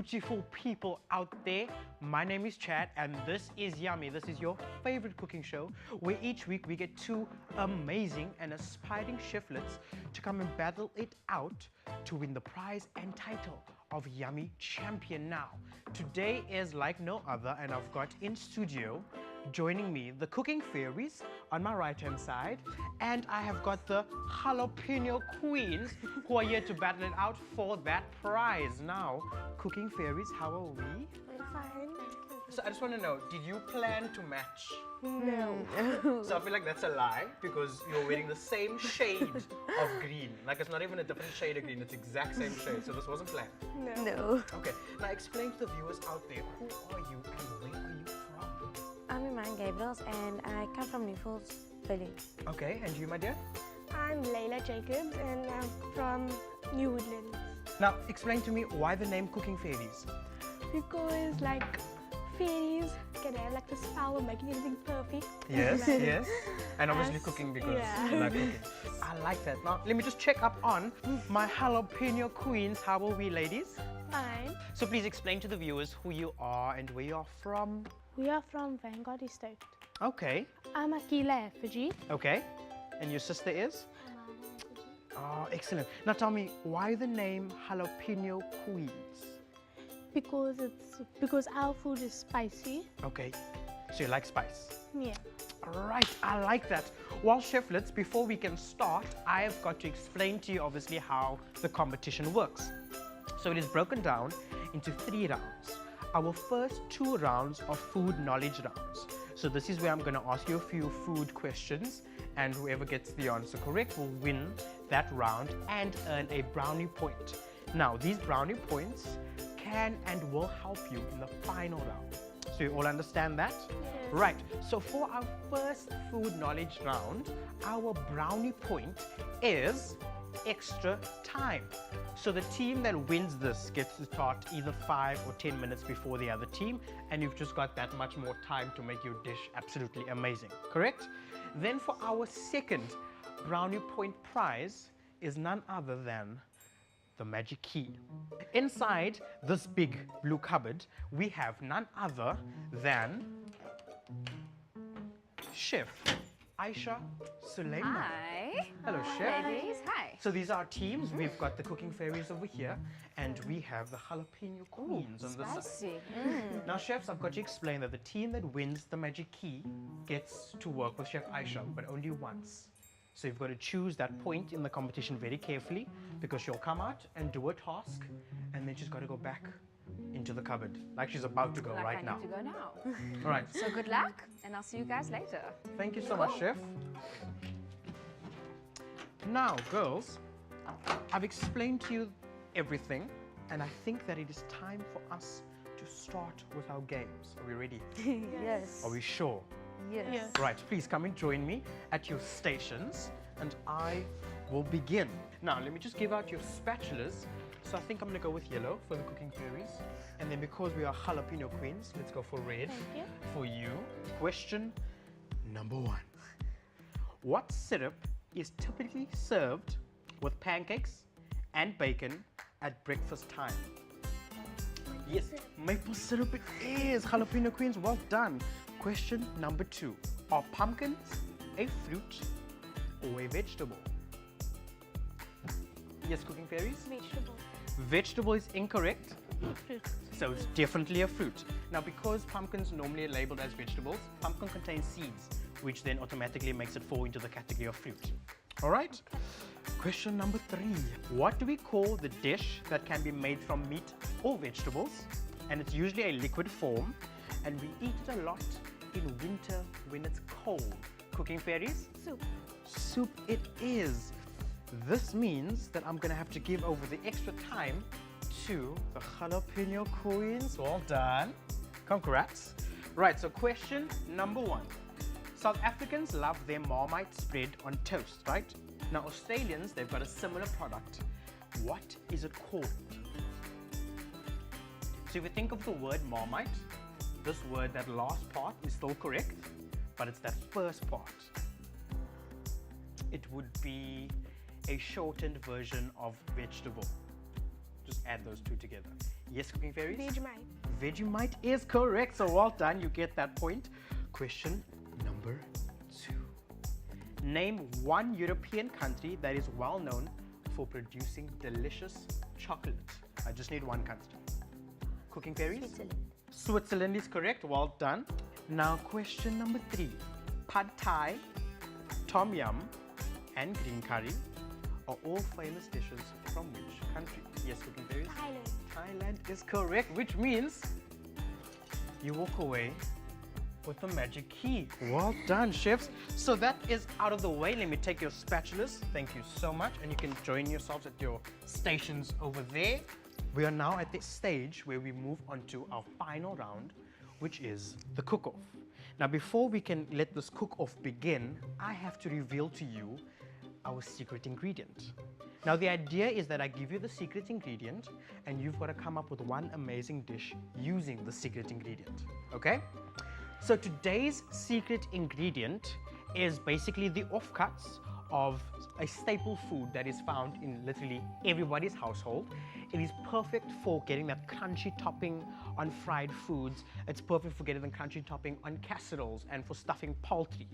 beautiful people out there. My name is Chad and this is Yummy. This is your favorite cooking show where each week we get two amazing and aspiring cheflets to come and battle it out to win the prize and title of Yummy Champion. Now, today is like no other and I've got in studio joining me the Cooking Fairies on my right hand side, and I have got the Jalapeno Queens who are here to battle it out for that prize. Now, Cooking Fairies, how are we? We're fine. So I just want to know, did you plan to match? No. So I feel like that's a lie because you're wearing the same shade of green. Like it's not even a different shade of green, it's exact same shade. So this wasn't planned. No. Okay, now explain to the viewers out there, who are you and where are you from? I'm Iman Gabriels and I come from Newfields Village. Okay, and you, my dear? I'm Layla Jacobs and I'm from New Woodlands. Now, explain to me why the name Cooking Fairies? Because like fairies can have like this power making everything perfect. Yes, Like, yes. And obviously Us, cooking because yeah. you like cooking. I like that. Now, let me just check up on my Jalapeno Queens. How are we, ladies? Fine. So please explain to the viewers who you are and where you're from. We are from Vanguard Estate. Okay, I'm Akila Effigy. okay. And your sister is? Oh, excellent. Now tell me, why the name Jalapeno Queens? Because our food is spicy. Okay, so you like spice. Yeah. All right, I like that. Well, cheflets, before we can start, I've got to explain to you obviously how the competition works. So it is broken down into 3 rounds. Our first 2 rounds are food knowledge rounds. So this is where I'm going to ask you a few food questions, and whoever gets the answer correct will win that round and earn a brownie point. Now, these brownie points can and will help you in the final round. So you all understand that? Yes. Right, so for our first food knowledge round, our brownie point is extra time. So the team that wins this gets to start either 5 or 10 minutes before the other team, and you've just got that much more time to make your dish absolutely amazing, correct? Then for our second brownie point prize is none other than the magic key. Inside this big blue cupboard, we have none other than Chef Aisha Suleiman. Hi. Hello, Chef. Ladies, hi. So these are our teams. We've got the Cooking Fairies over here, and we have the Jalapeno Queens on this side. Spicy. Now, chefs, I've got to explain that the team that wins the magic key gets to work with Chef Aisha, but only once. So you've got to choose that point in the competition very carefully because she'll come out and do a task, and then she's got to go back into the cupboard, like she's about to go Like right I now. need to go now. All right. So good luck, and I'll see you guys later. Thank you so much, Chef. Now, girls, I've explained to you everything, and I think that it is time for us to start with our games. Are we ready? Yes. Are we sure? Yes. Yes. Right, please come and join me at your stations, and I will begin. Now, let me just give out your spatulas. So I think I'm gonna go with yellow for the Cooking Fairies. And then because we are Jalapeno Queens, let's go for red Thank you. for you. Question number 1. What syrup is typically served with pancakes and bacon at breakfast time? Yes, maple syrup it is. Jalapeno Queens, well done. Question number 2. Are pumpkins a fruit or a vegetable? Yes, Cooking Fairies? Vegetable. Vegetable is incorrect, Fruit. so it's definitely a fruit. Now, because pumpkins normally are labeled as vegetables, pumpkin contains seeds, which then automatically makes it fall into the category of fruit. All right? Question number 3. What do we call the dish that can be made from meat or vegetables? And it's usually a liquid form, and we eat it a lot in winter when it's cold. Cooking Fairies? Soup. Soup it is. This means that I'm gonna have to give over the extra time to the Jalapeno Queens. Well done. Congrats. Right, so question number 1. South Africans love their Marmite spread on toast, right? Now Australians, they've got a similar product. What is it called? So if you think of the word Marmite, this word, that last part is still correct, but it's that first part. It would be a shortened version of vegetable. just add those two together. Yes, Cooking Fairies? Vegemite. Vegemite is correct, so well done, you get that point. Question number 2. Name one European country that is well known for producing delicious chocolate. I just need one country. Cooking Fairies? Switzerland. Switzerland is correct, well done. Now question number 3. Pad Thai, Tom Yum, and green curry are all famous dishes from which country? Yes, Cooking Fairies? Thailand. Thailand is correct, which means you walk away with the magic key. Well done, chefs. So that is out of the way. Let me take your spatulas. Thank you so much. And you can join yourselves at your stations over there. We are now at the stage where we move on to our final round, which is the cook-off. Now, before we can let this cook-off begin, I have to reveal to you our secret ingredient. Now, the idea is that I give you the secret ingredient and you've got to come up with one amazing dish using the secret ingredient, okay? So today's secret ingredient is basically the offcuts of a staple food that is found in literally everybody's household. It is perfect for getting that crunchy topping on fried foods. It's perfect for getting the crunchy topping on casseroles and for stuffing poultry.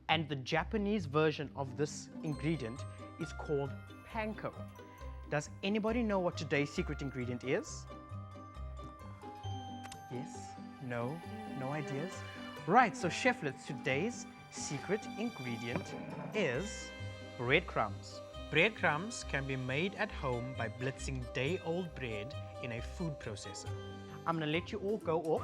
And the Japanese version of this ingredient is called panko. Does anybody know what today's secret ingredient is? Yes? No? No ideas? Right, so cheflets, today's secret ingredient is breadcrumbs. Breadcrumbs can be made at home by blitzing day-old bread in a food processor. I'm gonna let you all go off,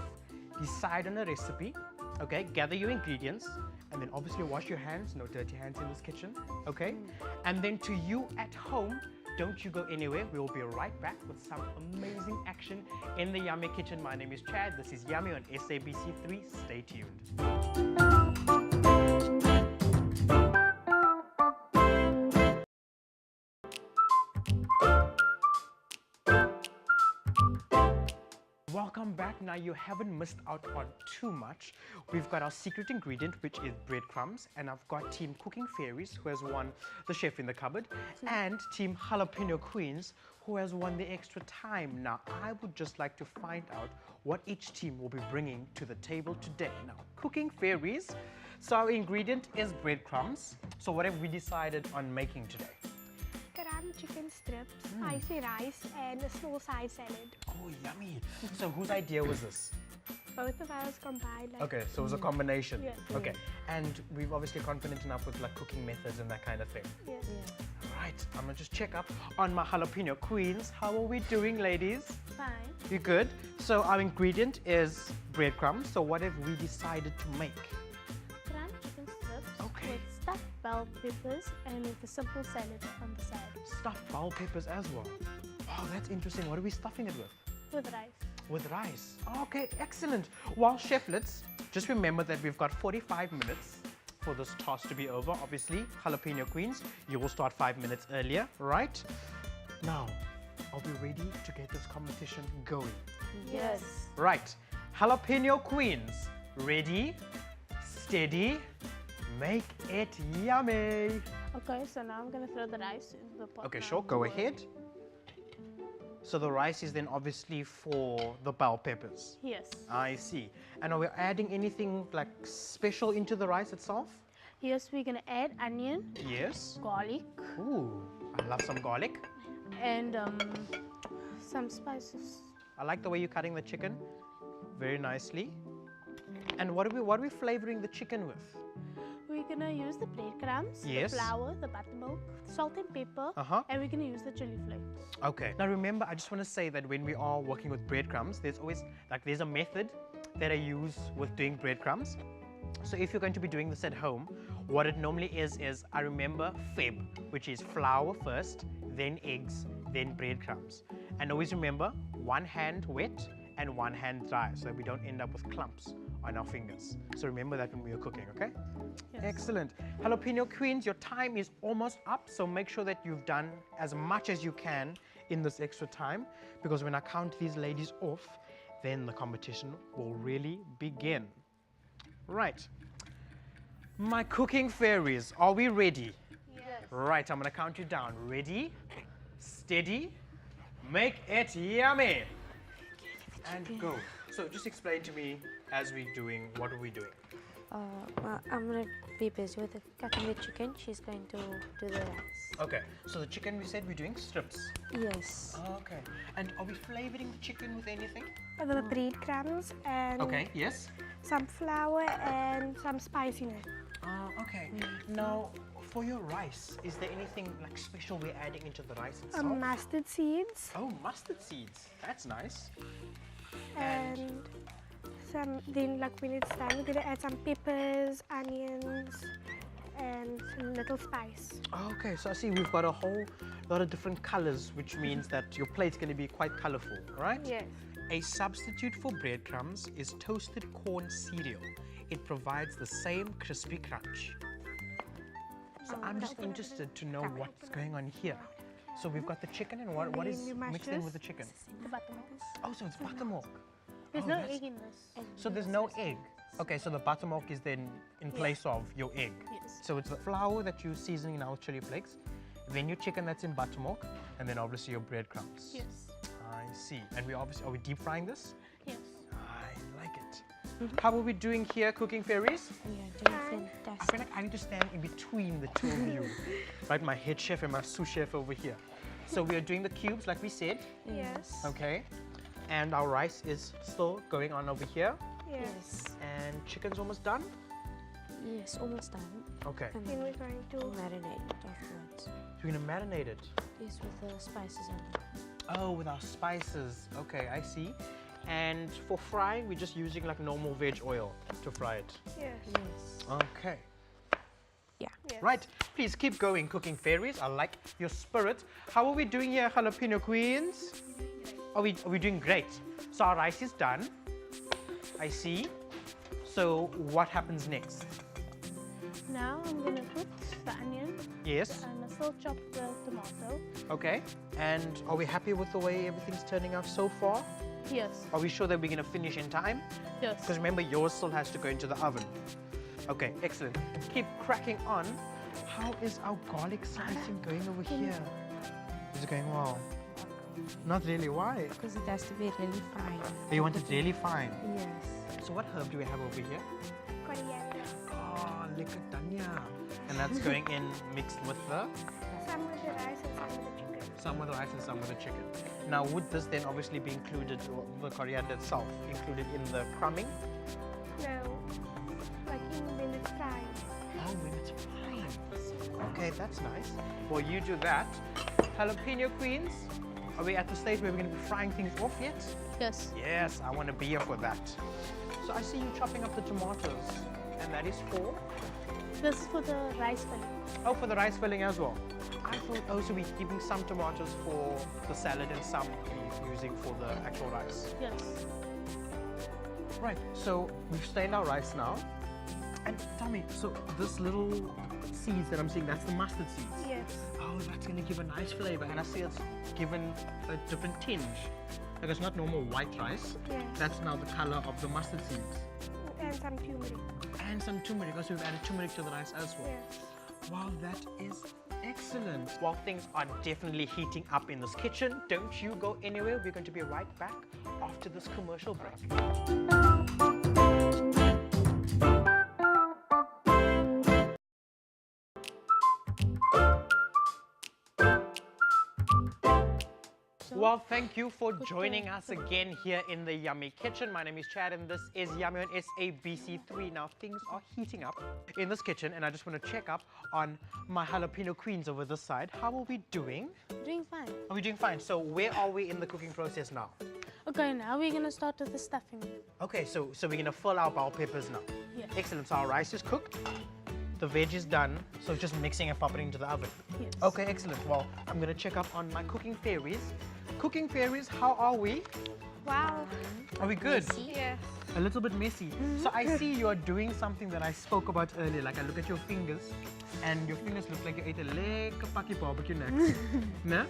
decide on a recipe, okay? Gather your ingredients, and then obviously wash your hands, no dirty hands in this kitchen, okay? And then to you at home, don't you go anywhere. We will be right back with some amazing action in the Yummy Kitchen. My name is Chad. This is Yummy on SABC3. Stay tuned. Welcome back. Now you haven't missed out on too much. We've got our secret ingredient, which is breadcrumbs, and I've got Team Cooking Fairies, who has won the Chef in the Cupboard, and Team Jalapeno Queens, who has won the extra time. Now I would just like to find out what each team will be bringing to the table today. Now, Cooking Fairies, so our ingredient is breadcrumbs. So what have we decided on making today? Karam chicken strips, spicy rice, and a small side salad. Oh, yummy. So whose idea was this? Both of ours combined. Like, Okay, so it was a combination. Yeah. Okay, and we've obviously confident enough with like cooking methods and that kind of thing. Yeah. Right, I'm gonna just check up on my jalapeno queens. How are we doing, ladies? Fine. You good? So our ingredient is breadcrumbs. So what have we decided to make? Karam chicken strips Okay. with stuffed bell peppers and with a simple salad on the side. Stuffed bell peppers as well. Oh, that's interesting. What are we stuffing it with? With rice. With rice. Okay, excellent. Well, cheflets, just remember that we've got 45 minutes for this task to be over. Obviously, jalapeno queens, you will start 5 minutes earlier, right? Now, are we ready to get this competition going? Yes. Right, jalapeno queens, ready, steady, make it yummy. Okay, so now I'm gonna throw the rice into the pot. Okay, now. sure, go ahead. So the rice is then obviously for the bell peppers. Yes. I see. And are we adding anything like special into the rice itself? Yes, we're gonna add onion, Yes. garlic, Ooh, I love some garlic. and some spices. I like the way you're cutting the chicken very nicely. And what are we flavoring the chicken with? We're gonna use the breadcrumbs, Yes. the flour, the buttermilk, salt and pepper, Uh-huh. and we're gonna use the chili flakes. Okay. Now remember, I just want to say that when we are working with breadcrumbs, there's always there's a method that I use with doing breadcrumbs. So if you're going to be doing this at home, what it normally is I remember FEB, which is flour first, then eggs, then breadcrumbs. And always remember, one hand wet and one hand dry, so that we don't end up with clumps on our fingers. So remember that when we are cooking, okay? Yes. Excellent. Jalapeno queens, your time is almost up, so make sure that you've done as much as you can in this extra time, because when I count these ladies off, then the competition will really begin. Right. My cooking fairies, are we ready? Yes. Right, I'm gonna count you down. Ready, steady, Make it yummy. And go. So just explain to me as we're doing, what are we doing? Well, I'm gonna be busy with cutting the chicken. She's going to do the rice. Okay, so the chicken we said we're doing strips. Yes. Okay. And are we flavoring the chicken with anything? The breadcrumbs and Okay, yes. some flour and some spiciness. Okay. Now, for your rice, is there anything like special we're adding into the rice itself? Mustard seeds Oh, mustard seeds. That's nice. and some. Then, like when it's done, we're gonna add some peppers, onions, and some little spice. Okay, so I see we've got a whole lot of different colors, which means that your plate's going to be quite colorful, right? Yes. A substitute for breadcrumbs is toasted corn cereal. It provides the same crispy crunch. So I'm just interested to know what's going on here. So we've got the chicken, and what then is you mash mixed in this. with the chicken? The buttermilk. Oh, so it's buttermilk. There's Oh, no that's- egg in this. So there's no egg. Okay, so the buttermilk is then in place of your egg. Yes. So it's the flour that you're seasoning in our chili flakes, then your chicken that's in buttermilk, and then obviously your breadcrumbs. Yes. I see. And we obviously, are we deep frying this? Yes. I like it. How are we doing here, Cooking Fairies? Yeah, doing I fantastic. feel like I need to stand in between the two of you. Right, my head chef and my sous chef over here. So we are doing the cubes like we said, Yes. okay? And our rice is still going on over here. Yes. Yes. And chicken's almost done? Yes, almost done. Okay. And Then then we're going to. marinate it afterwards. We're gonna marinate it. Yes, with the spices on it. Oh, with our spices. Okay, I see. And for frying, we're just using like normal veg oil to fry it. Yes. Yes. Okay. Yeah. Yes. Right, please keep going, Cooking Fairies. I like your spirit. How are we doing here, Jalapeno Queens? Are we doing great? So our rice is done. I see. So what happens next? Now I'm gonna put the onion Yes. and I still chop the tomato. Okay. And are we happy with the way everything's turning out so far? Yes. Are we sure that we're going to finish in time? Yes. Because remember, yours still has to go into the oven. Okay, excellent. Keep cracking on. How is our garlic slicing going over here? Is it going well? Not really. Why? Because it has to be really fine. You want it really fine. Yes. So what herb do we have over here? Coriander. Oh, licorice. And that's going in mixed with the, Some with the rice and some with the chicken. some with the rice and some with the chicken. Now, would this then obviously be included, or the coriander itself, included in the crumbing? No. Like when it's fried. Oh, when it's frying. Okay, that's nice. Well, you do that. Jalapeno Queens, are we at the stage where we're going to be frying things off yet? Yes. Yes, I want to be here for that. So I see you chopping up the tomatoes, and that is for? This is for the rice filling. Oh, for the rice filling as well. I thought, oh, so we're keeping some tomatoes for the salad and some we're using for the actual rice. Yes. Right, so we've stained our rice now. And tell me, so this little seeds that I'm seeing, that's the mustard seeds? Yes. Oh, that's going to give a nice flavor. And I see it's given a different tinge. Like it's not normal white rice. Yes. That's now the color of the mustard seeds. And some turmeric. And some turmeric, because we've added turmeric to the rice as well. Yes. Wow, that is excellent. While things are definitely heating up in this kitchen, don't you go anywhere. We're going to be right back after this commercial break. Well, thank you for joining us again here in the Yummy Kitchen. My name is Chad and this is Yummy on SABC3. Now, things are heating up in this kitchen and I just want to check up on my jalapeno queens over this side. How are we doing? Doing fine. Are we doing fine? So where are we in the cooking process now? Okay, now we're gonna start with the stuffing. Okay, so we're going to fill our bell peppers now. Yeah. Excellent. So our rice is cooked. The veg is done. So just mixing and popping it into the oven. Yes. Okay, excellent. Well, I'm going to check up on my cooking fairies. Cooking fairies, how are we? Wow. Are we good? Yes. A little bit messy. So I see you are doing something that I spoke about earlier. Like I look at your fingers and your fingers look like you ate a lekker pakkie barbecue nuts. No?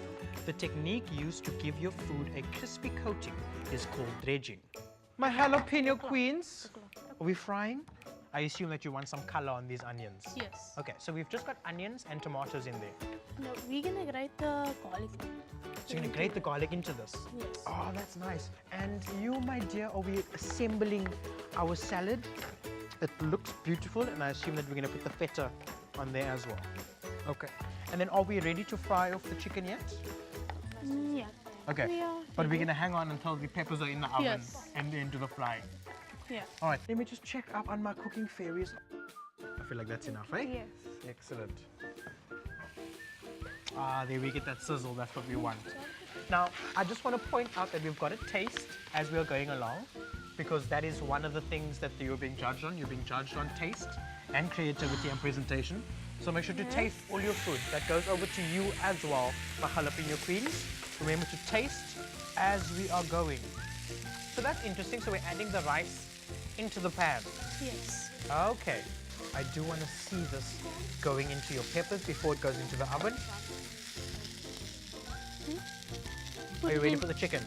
The technique used to give your food a crispy coating is called dredging. My jalapeno queens, are we frying? I assume that you want some color on these onions. Yes. Okay, so we've just got onions and tomatoes in there. No, we're gonna grate the garlic. So you're gonna grate the garlic into this. Yes. Oh, that's nice. And you, my dear, are we assembling our salad? It looks beautiful, and I assume that we're gonna put the feta on there as well. Okay. And then are we ready to fry off the chicken yet? Yeah. Okay. We are But we're ready. gonna hang on until the peppers are in the oven Yes. and then do the frying. Yeah. All right, let me just check up on my cooking fairies. I feel like that's enough, right? Yes. Excellent. Ah, there we get that sizzle, that's what we want. Now, I just want to point out that we've got to taste as we're going along, because that is one of the things that you're being judged on. You're being judged on taste and creativity and presentation. So make sure to taste all your food. That goes over to you as well, my jalapeno queens. Remember to taste as we are going. So that's interesting. So we're adding the rice into the pan. Yes. Okay. I do want to see this going into your peppers before it goes into the oven. Are you ready for the chicken?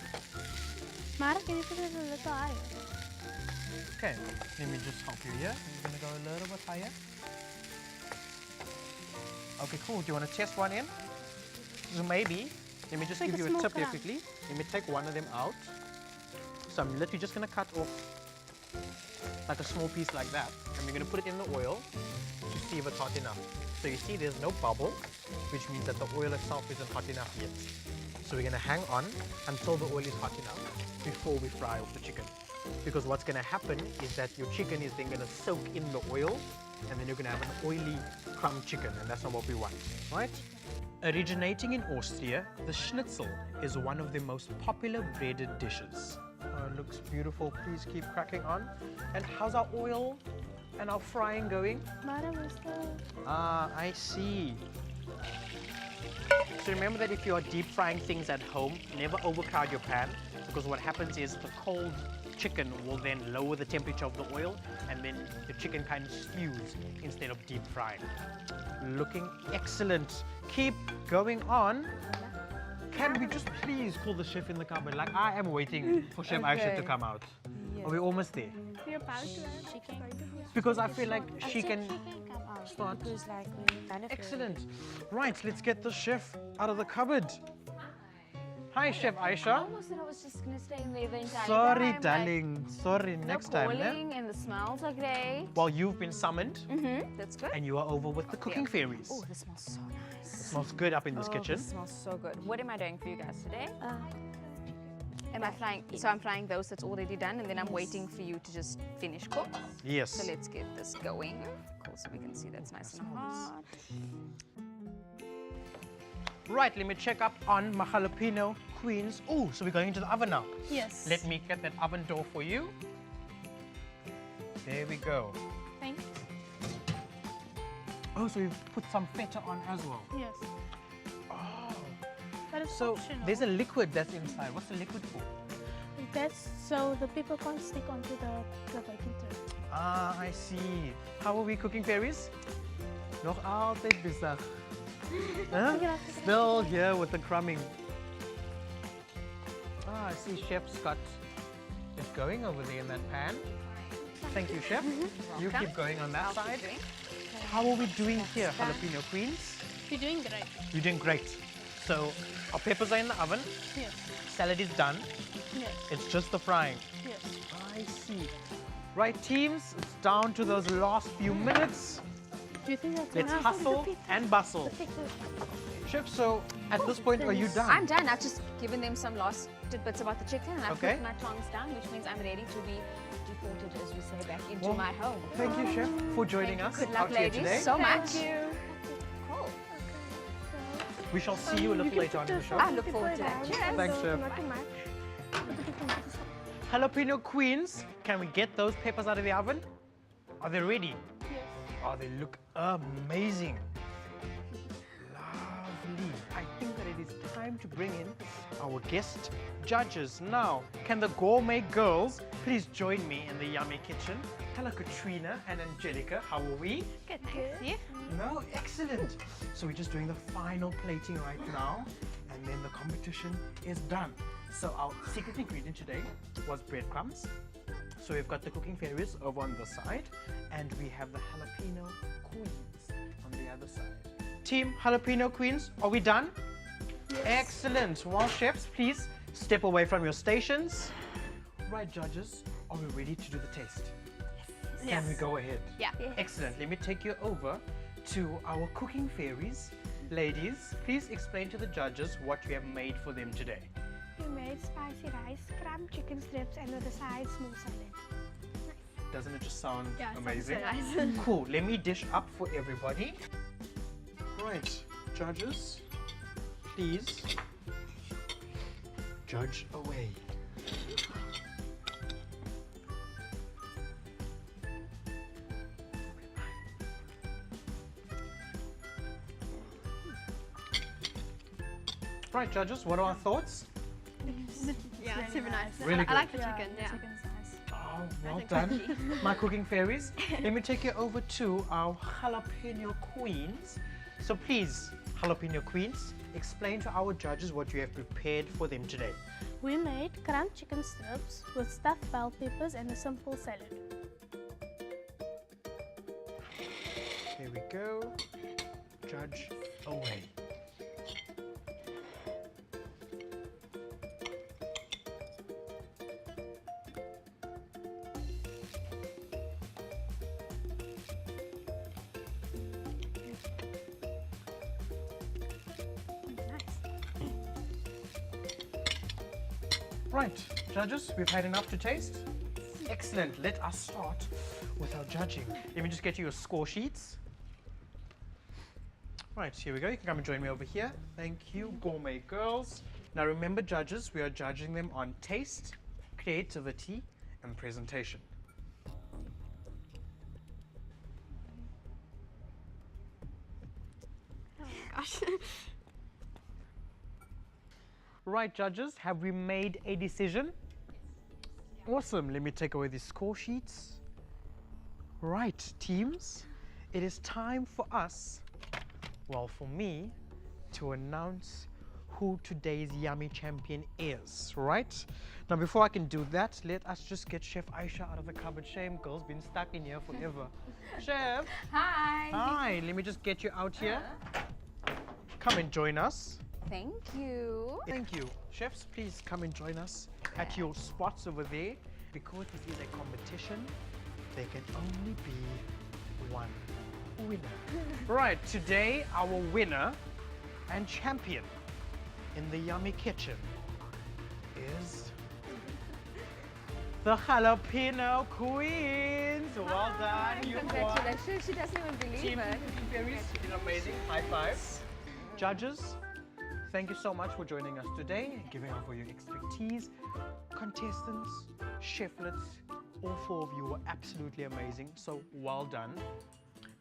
Mara, can you put it a little higher? Okay, let me just help you here. I'm going to go a little bit higher. Okay, cool. Do you want to test one in? So maybe, let me just Take give a you a small tip here crumb. quickly. Let me take one of them out. So I'm literally just going to cut off like a small piece like that. And we're going to put it in the oil to see if it's hot enough. So you see there's no bubble, which means that the oil itself isn't hot enough yet. So we're going to hang on until the oil is hot enough before we fry off the chicken. Because what's going to happen is that your chicken is then going to soak in the oil, and then you're going to have an oily crumb chicken, and that's not what we want, right? Originating in Austria, the schnitzel is one of the most popular breaded dishes. Oh, it looks beautiful. Please keep cracking on. And how's our oil and our frying going? Mara, where's the... Ah, I see. So remember that if you are deep frying things at home, never overcrowd your pan, because what happens is the cold chicken will then lower the temperature of the oil, and then the chicken kind of stews instead of deep frying. Looking excellent. Keep going on. Can we just please call the chef in the cupboard? Like, I am waiting for Chef Aisha to Okay. come out. Are we almost there? You're about to She can. Because I feel like I she think can come out start. because like we benefit. Excellent. Right, let's get the chef out of the cupboard. Hi, Chef Aisha. I almost thought I was just gonna stay in there the entire Sorry, time. darling. Sorry, Like, next no time. Eh? calling and the smells are great. Well, you've been summoned That's good. and you are over with the cooking Yeah. fairies. Oh, this smells so nice. It smells good up in this Oh, kitchen. This smells so good. What am I doing for you guys today? Am I yeah, frying? So I'm frying those that's already done, and then I'm waiting for you to just finish cook. Yes. So let's get this going. Cool, so we can see that's nice and hot. Right, let me check up on my jalapeno queens. Oh, so we're going into the oven now. Yes. Let me get that oven door for you. There we go. Thanks. Oh, so we've put some feta on as well. Yes. Oh, But it's so optional. there's a liquid that's inside. What's the liquid for? That's so the paper can't stick onto the baking tray. Ah, I see. How are we cooking fairies? Nog altijd bezig. Huh? Still here with the crumbing. Ah, I see Chef Scott is going over there in that pan. Thank you, Chef. You Welcome. keep going on that How's it side. doing? How are we doing here, jalapeno queens? You're doing great. You're doing great. So our peppers are in the oven. Yes. Salad is done. Yes. It's just the frying. Yes. I see. Right, teams, it's down to those last few minutes. Do you think that's Let's enough? hustle and bustle. Chef, so at this point, are you done? I'm done. I've just given them some last tidbits about the chicken, and I've Okay. put my tongs down, which means I'm ready to be deported, as we say, back into Well, my home. Thank you, Chef, for joining Thank us you. Good luck, out here ladies, today. so much. Thank you. Cool. We shall see you a little later on in the show. I look forward to that. Cheers. Thanks, Chef. Not too much. Jalapeno queens, can we get those peppers out of the oven? Are they ready? Yes. Oh, they look amazing. Lovely. I think that it is time to bring in our guest judges. Now, can the gourmet girls please join me in the yummy kitchen? Hello, Katrina and Angelica. How are we? Good. Thanks. No, excellent. So we're just doing the final plating right now, and then the competition is done. So our secret ingredient today was breadcrumbs. So we've got the cooking fairies over on the side, and we have the jalapeno queens on the other side. Team jalapeno queens, are we done? Yes. Excellent. Well, chefs, please step away from your stations. Right, judges, are we ready to do the taste? Yes. Can we go ahead? Yeah. Yes. Excellent. Let me take you over to our cooking fairies. Ladies, please explain to the judges what you have made for them today. We made spicy rice, crumb chicken strips, and on the side, smoked salad. Doesn't it just sound Yeah, sounds amazing? so nice. Cool. Let me dish up for everybody. Right, judges, please judge away. Right, judges, what are our thoughts? Yeah, it's super nice. Really I like good. the chicken. Yeah. Chicken's nice. Oh, well done, my cooking fairies. Let me take you over to our jalapeno queens. So please, jalapeno queens, explain to our judges what you have prepared for them today. We made crumb chicken strips with stuffed bell peppers and a simple salad. Here we go. Judge away. Right, judges, we've had enough to taste. Excellent. Let us start with our judging. Let me just get you your score sheets. Right, here we go. You can come and join me over here. Thank you, gourmet girls. Now remember, judges, we are judging them on taste, creativity, and presentation. Gosh. Right, judges, have we made a decision? Awesome. Let me take away the score sheets. Right, teams, it is time for us, well, for me, to announce who today's Yummy champion is, right? Now, before I can do that, let us just get Chef Aisha out of the cupboard. Shame, girl's been stuck in here forever. Chef. Hi. Hi, let me just get you out here. Come and join us. Thank you. Thank you. Chefs, please come and join us at your spots over there. Because this is a competition, there can only be one winner. Right, today our winner and champion in the Yummy kitchen is the Jalapeno Queens. Well done, you won. Congratulations. She doesn't even believe Team it. Cooking Fairies, you did amazing. High five. Judges, thank you so much for joining us today and giving up for your expertise. Contestants, cheflets, all four of you were absolutely amazing, so well done.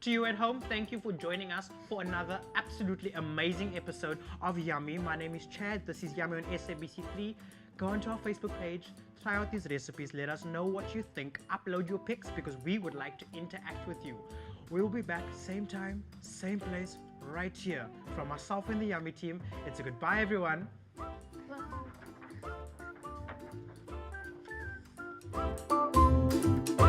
To you at home, thank you for joining us for another absolutely amazing episode of Yummy. My name is Chad, this is Yummy on SABC3. Go onto our Facebook page, try out these recipes, let us know what you think, upload your pics because we would like to interact with you. We'll be back same time, same place, right here. From myself and the Yummy team, it's a goodbye everyone. Bye.